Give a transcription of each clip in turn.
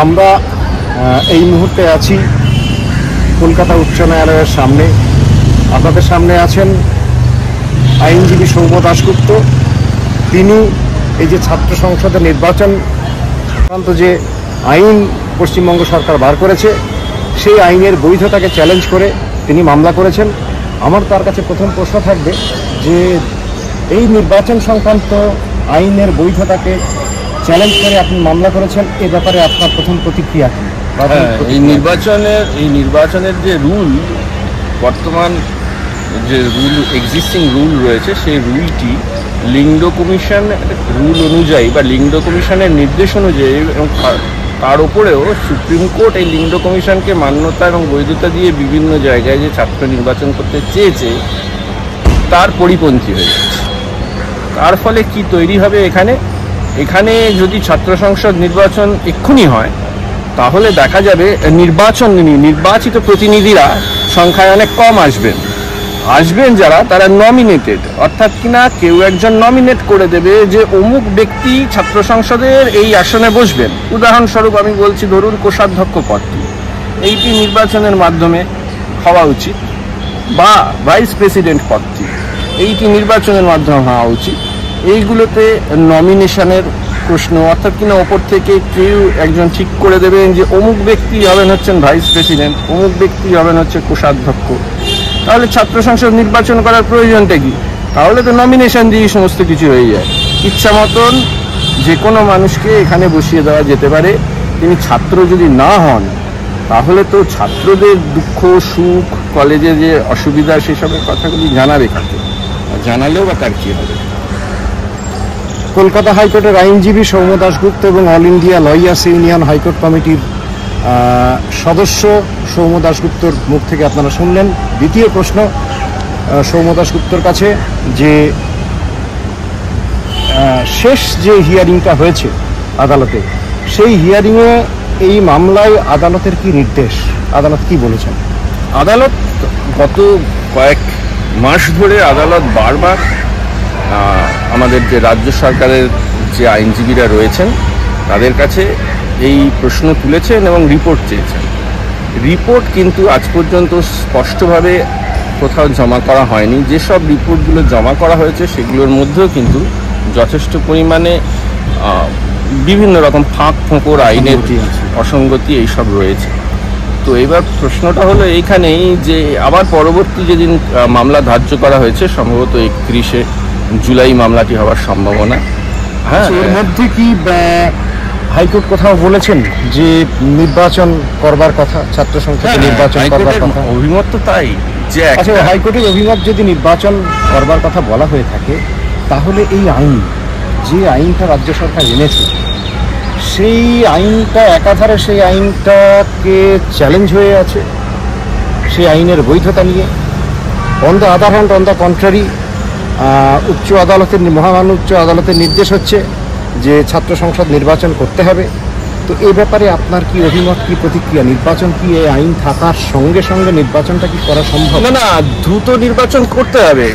আমরা এই মুহূর্তে আছি কলকাতা উচ্চ ন্যায়ালয়ের সামনে। আপনাদের সামনে আছেন আইনজীবী সৌম্য দাশগুপ্ত। তিনি এই যে ছাত্র সংসদের নির্বাচন সংক্রান্ত যে আইন পশ্চিমবঙ্গ সরকার বার করেছে, সেই আইনের বৈধতাকে চ্যালেঞ্জ করে তিনি মামলা করেছেন। আমার তার কাছে প্রথম প্রশ্ন থাকবে যে এই নির্বাচন সংক্রান্ত আইনের বৈধতাকে চ্যালেঞ্জ করে আপনি মামলা করেছেন, এ ব্যাপারে আপনার প্রথম প্রতিক্রিয়া কি? এই নির্বাচনের যে রুল, বর্তমান যে এক্সিস্টিং রুল রয়েছে, সেই রুলটি লিঙ্গ কমিশন রুল অনুযায়ী বা লিঙ্গ কমিশনের নির্দেশ অনুযায়ী এবং তার উপরেও সুপ্রিম কোর্ট এই লিঙ্গ কমিশনকে মান্যতা এবং বৈধতা দিয়ে বিভিন্ন জায়গায় যে ছাত্র নির্বাচন করতে চেয়েছে তার পরিপন্থী হয়ে যাচ্ছে। তার ফলে কি তৈরি হবে, এখানে যদি ছাত্র সংসদ নির্বাচন এক্ষুনি হয় তাহলে দেখা যাবে নির্বাচিত প্রতিনিধিরা সংখ্যায় অনেক কম আসবেন যারা, তারা নমিনেটেড, অর্থাৎ কিনা কেউ একজন নমিনেট করে দেবে যে অমুক ব্যক্তি ছাত্র সংসদের এই আসনে বসবেন। উদাহরণস্বরূপ আমি বলছি, ধরুন কোষাধ্যক্ষ পদটি এইটি নির্বাচনের মাধ্যমে হওয়া উচিত, বা ভাইস প্রেসিডেন্ট পদটি এইটি নির্বাচনের মাধ্যমে হওয়া উচিত। এইগুলোতে নমিনেশনের প্রশ্ন, অর্থাৎ কিনা ওপর থেকে কেউ একজন ঠিক করে দেবেন যে অমুক ব্যক্তি হবেন হচ্ছেন ভাইস প্রেসিডেন্ট, অমুক ব্যক্তি হবেন হচ্ছে কোষাধ্যক্ষ। তাহলে ছাত্র সংসদ নির্বাচন করার প্রয়োজনটা কি? তাহলে তো নমিনেশন দিয়ে সমস্ত কিছু হয়ে যায়। ইচ্ছা মতন যে কোনো মানুষকে এখানে বসিয়ে দেওয়া যেতে পারে। তিনি ছাত্র যদি না হন তাহলে তো ছাত্রদের দুঃখ সুখ, কলেজে যে অসুবিধা, সেসবের কথাগুলি জানাবে কাকে? জানালেও বা তার কী হবে? কলকাতা হাইকোর্টের আইনজীবী সৌম্য দাশগুপ্ত এবং all India lawyers union high court কমিটির সদস্য সৌম্য দাশগুপ্তর মুখ থেকে আপনারা শুনলেন। দ্বিতীয় প্রশ্ন সৌম্য দাশগুপ্তর কাছে, যে শেষ যে হিয়ারিংটা হয়েছে আদালতে, সেই হিয়ারিংয়ে এই মামলায় আদালতের কি নির্দেশ, আদালত কি বলেছেন? আদালত গত কয়েক মাস ধরে আদালত বারবার আমাদের যে রাজ্য সরকারের যে আইনজীবীরা রয়েছেন তাদের কাছে এই প্রশ্ন তুলেছেন এবং রিপোর্ট চেয়েছেন। রিপোর্ট কিন্তু আজ পর্যন্ত স্পষ্টভাবে কোথাও জমা করা হয়নি। যেসব রিপোর্টগুলো জমা করা হয়েছে সেগুলোর মধ্যেও কিন্তু যথেষ্ট পরিমাণে বিভিন্ন রকম ফাঁক ফোঁকর, আইনের অসঙ্গতি এইসব রয়েছে। তো এবার প্রশ্নটা হলো এইখানেই যে আবার পরবর্তী যেদিন মামলা ধার্য করা হয়েছে, সম্ভবত 31শে জুলাই মামলাটি হওয়ার সম্ভাবনা। হ্যাঁ, এর মধ্যে কি হাইকোর্ট কোথাও বলেছেন যে নির্বাচন করবার কথা, ছাত্র সংসদে নির্বাচন করবার কথা? অভিমত তো তাই, যে হাইকোর্টের অভিমত যদি নির্বাচন করবার কথা বলা হয়ে থাকে, তাহলে এই আইন, যে আইনটা রাজ্য সরকার এনেছে, সেই আইনটা একাধারে সেই আইনটাকে চ্যালেঞ্জ হয়ে আছে, সেই আইনের বৈধতা নিয়ে। On the other hand, on the contrary, মহামান্য উচ্চ আদালতের নির্দেশ হচ্ছে যে ছাত্র সংসদ নির্বাচন করতে হবে। তো এই ব্যাপারে আপনার কি অভিমত, কি প্রতিক্রিয়া? নির্বাচন কি এই আইন থাকার সঙ্গে সঙ্গে নির্বাচনটা কি করা সম্ভব? না, দ্রুত নির্বাচন করতে হবে।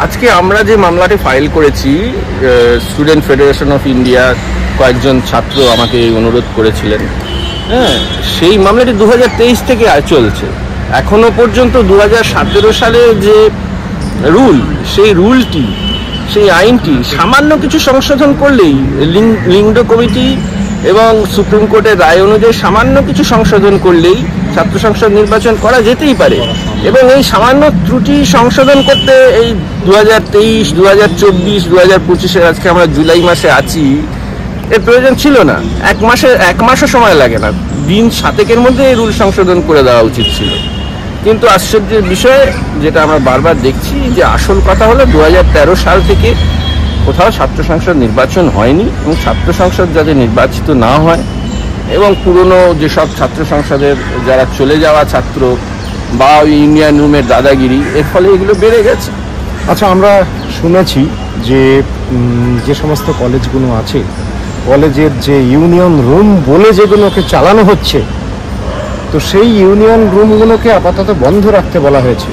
আজকে আমরা যে মামলাটি ফাইল করেছি, স্টুডেন্ট ফেডারেশন অফ ইন্ডিয়া কয়েকজন ছাত্র আমাকে অনুরোধ করেছিলেন, হ্যাঁ, সেই মামলাটি 2023 থেকে চলছে। এখনো পর্যন্ত 2017 সালের যে রুল, সেই রুলটি, সেই আইনটি সামান্য কিছু সংশোধন করলেই, লিঙ্গ কমিটি এবং সুপ্রিম কোর্টের রায় অনুযায়ী সামান্য কিছু সংশোধন করলেই ছাত্র সংসদ নির্বাচন করা যেতেই পারে। এবং এই সামান্য ত্রুটি সংশোধন করতে এই 2023, 2024, 2025 আজকে আমরা জুলাই মাসে আছি, এর প্রয়োজন ছিল না। এক মাসও সময় লাগে না, দিন 7 মধ্যে এই রুল সংশোধন করে দেওয়া উচিত ছিল। কিন্তু আশ্চর্যের বিষয় যেটা আমরা বারবার দেখছি, যে আসল কথা হলো 2013 সাল থেকে কোথাও ছাত্র সংসদ নির্বাচন হয়নি। এবং ছাত্র সংসদ যাতে নির্বাচিত না হয়, এবং পুরনো যেসব ছাত্র সংসদের যারা চলে যাওয়া ছাত্র বা ইউনিয়ন রুমের দাদাগিরি, এর ফলে এগুলো বেড়ে গেছে। আচ্ছা, আমরা শুনেছি যে সমস্ত কলেজগুলো আছে, কলেজের যে ইউনিয়ন রুম বলে যেগুলোকে চালানো হচ্ছে, তো সেই ইউনিয়ন রুমগুলোকে আপাতত বন্ধ রাখতে বলা হয়েছে।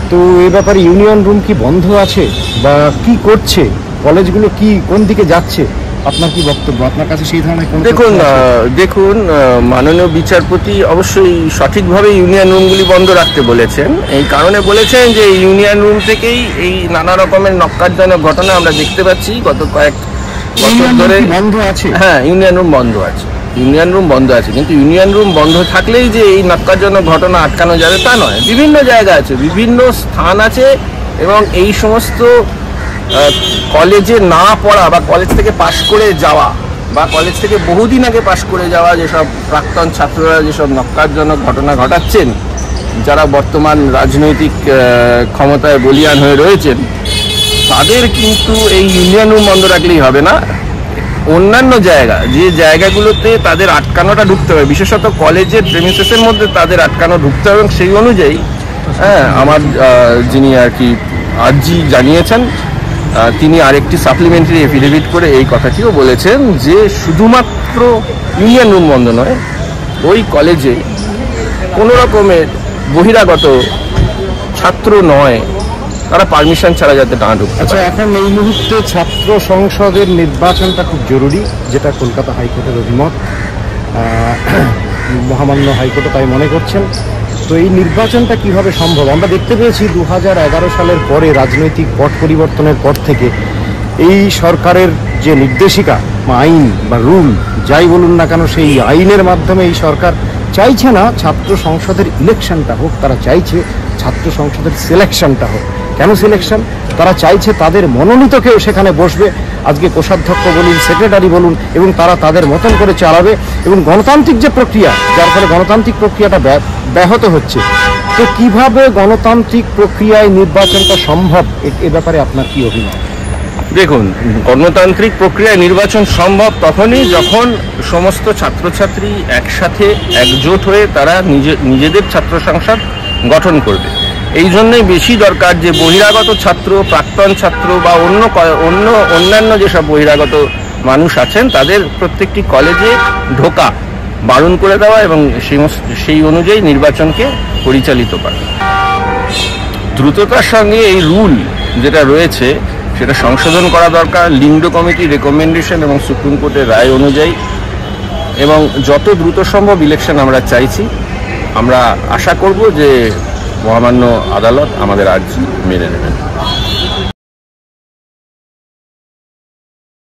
তো এই ব্যাপারে ইউনিয়ন রুম কি বন্ধ আছে, বা কি করছে কলেজগুলো, কি কোন দিকে যাচ্ছে, আপনার কি বক্তব্য? আপনার কাছে সেই ধরনের কোনো দেখুন মাননীয় বিচারপতি অবশ্যই সঠিকভাবে ইউনিয়ন রুমগুলি বন্ধ রাখতে বলেছেন। এই কারণে বলেছেন যে ইউনিয়ন রুম থেকেই এই নানা রকমের নক্কারজনক ঘটনা আমরা দেখতে পাচ্ছি গত কয়েক বছর ধরে। বন্ধ আছে? হ্যাঁ, ইউনিয়ন রুম বন্ধ আছে, ইউনিয়ন রুম বন্ধ আছে, কিন্তু ইউনিয়ন রুম বন্ধ থাকলেই যে এই নক্কারজনক ঘটনা আটকানো যাবে তা নয়। বিভিন্ন জায়গা আছে, বিভিন্ন স্থান আছে, এবং এই সমস্ত কলেজে না পড়া বা কলেজ থেকে পাশ করে যাওয়া বা কলেজ থেকে বহুদিন আগে পাশ করে যাওয়া যেসব প্রাক্তন ছাত্ররা যেসব নক্কারজনক ঘটনা ঘটাচ্ছেন, যারা বর্তমান রাজনৈতিক ক্ষমতায় বলীয়ান হয়ে রয়েছেন, তাদের কিন্তু এই ইউনিয়ন রুম বন্ধ রাখলেই হবে না। অন্যান্য জায়গা, যে জায়গাগুলোতে তাদের আটকানোটা ঢুকতে হবে, বিশেষত কলেজের প্রেমিসেসের মধ্যে তাদের আটকানো ঢুকতে হবে, এবং সেই অনুযায়ী আমার যিনি আর কি আর্জি জানিয়েছেন, তিনি আরেকটি সাপ্লিমেন্টারি এফিডেভিট করে এই কথাটিও বলেছেন যে শুধুমাত্র ইউনিয়ন রুম বন্ধ নয়, ওই কলেজে কোনো রকমের বহিরাগত ছাত্র নয়, তারা পারমিশন ছাড়া যাতে না ঢুকতে। আচ্ছা, এখন এই মুহূর্তে ছাত্র সংসদের নির্বাচনটা খুব জরুরি, যেটা কলকাতা হাইকোর্টের অভিমত, মহামান্য হাইকোর্টও তাই মনে করছেন। তো এই নির্বাচনটা কিভাবে সম্ভব? আমরা দেখতে পেয়েছি 2011 সালের পরে রাজনৈতিক পট পরিবর্তনের পর থেকে এই সরকারের যে নির্দেশিকা বা আইন বা রুল যাই বলুন না কেন, সেই আইনের মাধ্যমে এই সরকার চাইছে না ছাত্র সংসদের ইলেকশনটা হোক, তারা চাইছে ছাত্র সংসদের সিলেকশনটা হোক। কেন সিলেকশন? তারা চাইছে তাদের মনোনীত কেউ সেখানে বসবে, আজকে কোষাধ্যক্ষ বলুন, সেক্রেটারি বলুন, এবং তারা তাদের মতন করে চালাবে, এবং গণতান্ত্রিক যে প্রক্রিয়া, যার ফলে গণতান্ত্রিক প্রক্রিয়াটা ব্যাহত হচ্ছে। তো কিভাবে গণতান্ত্রিক প্রক্রিয়ায় নির্বাচনটা সম্ভব, এ ব্যাপারে আপনার কি অভিমত? দেখুন, গণতান্ত্রিক প্রক্রিয়ায় নির্বাচন সম্ভব তখনই যখন সমস্ত ছাত্রছাত্রী একসাথে একজোট হয়ে তারা নিজেদের ছাত্র সংসদ গঠন করবে। এই জন্যই বেশি দরকার যে বহিরাগত ছাত্র, প্রাক্তন ছাত্র বা অন্যান্য যেসব বহিরাগত মানুষ আছেন তাদের প্রত্যেকটি কলেজে ঢোকা বারণ করে দেওয়া এবং সেই অনুযায়ী নির্বাচনকে পরিচালিত করা। দ্রুততার সঙ্গে এই রুল যেটা রয়েছে সেটা সংশোধন করা দরকার, লিঙ্গ কমিটির রেকমেন্ডেশন এবং সুপ্রিম কোর্টের রায় অনুযায়ী, এবং যত দ্রুত সম্ভব ইলেকশন আমরা চাইছি। আমরা আশা করব যে মহামান্য আদালত আমাদের আর্জি মেনে নেবেন।